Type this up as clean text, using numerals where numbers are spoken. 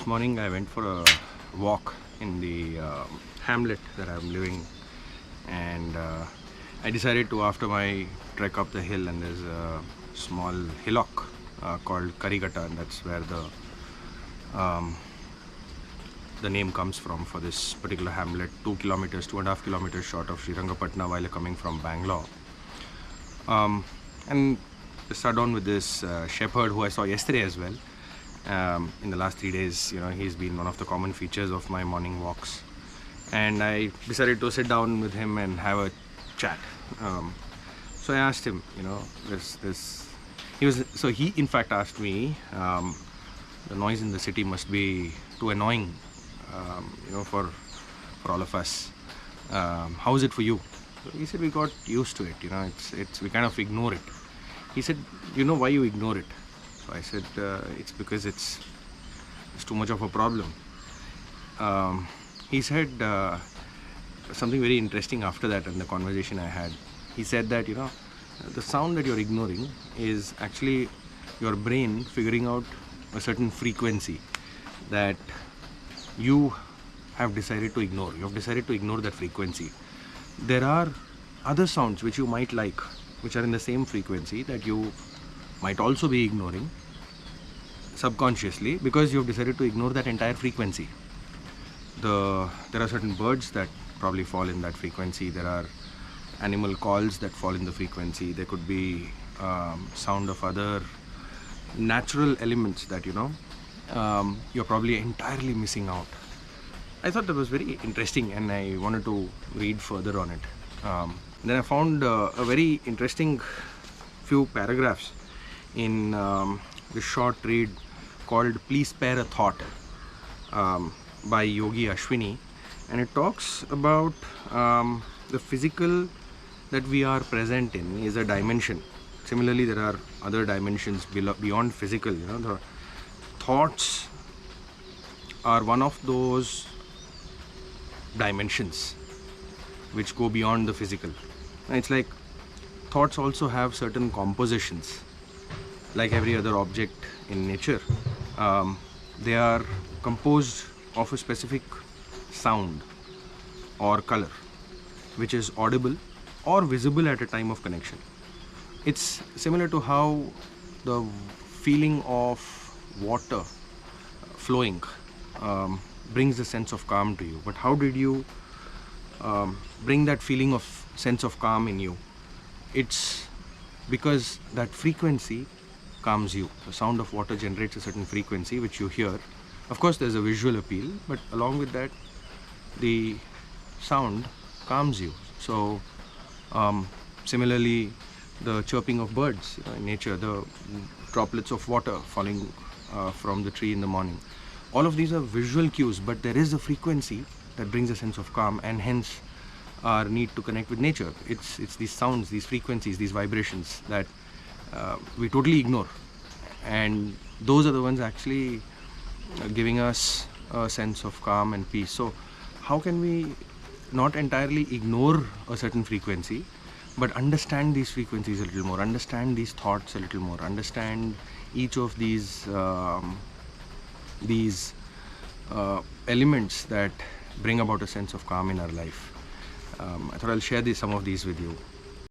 This morning I went for a walk in the hamlet that I'm living, and I decided to, after my trek up the hill, and there's a small hillock called Karigata, and that's where the name comes from for this particular hamlet, 2 kilometers, 2.5 kilometers short of Srirangapatna, while coming from Bangalore. And I sat down with this shepherd who I saw yesterday as well. In the last 3 days, he's been one of the common features of my morning walks, and I decided to sit down with him and have a chat. So I asked him, he in fact asked me, the noise in the city must be too annoying, for all of us. How is it for you? So he said, we got used to it. It's we kind of ignore it. He said, why you ignore it? So I said, it's because it's too much of a problem. He said something very interesting after that in the conversation I had. He said that, the sound that you're ignoring is actually your brain figuring out a certain frequency that you have decided to ignore. You have decided to ignore that frequency. There are other sounds which you might like, which are in the same frequency, that you might also be ignoring subconsciously because you've decided to ignore that entire frequency. There are certain birds that probably fall in that frequency. There are animal calls that fall in the frequency. There could be sound of other natural elements that you're probably entirely missing out. I thought that was very interesting, and I wanted to read further on it. Then I found a very interesting few paragraphs in the short read called Please Spare a Thought by Yogi Ashwini, and it talks about the physical that we are present in is a dimension. Similarly, there are other dimensions beyond physical. The thoughts are one of those dimensions which go beyond the physical. It's like thoughts also have certain compositions. Like every other object in nature, they are composed of a specific sound or color, which is audible or visible at a time of connection. It's similar to how the feeling of water flowing brings a sense of calm to you. But how did you bring that feeling of sense of calm in you? It's because that frequency calms you. The sound of water generates a certain frequency which you hear. Of course, there's a visual appeal, but along with that, the sound calms you. So similarly, the chirping of birds in nature, the droplets of water falling from the tree in the morning, all of these are visual cues, but there is a frequency that brings a sense of calm, and hence our need to connect with nature. It's these sounds, these frequencies, these vibrations that we totally ignore, and those are the ones actually giving us a sense of calm and peace. So how can we not entirely ignore a certain frequency, but understand these frequencies a little more, understand these thoughts a little more, understand each of these elements that bring about a sense of calm in our life? I thought I'll share some of these with you.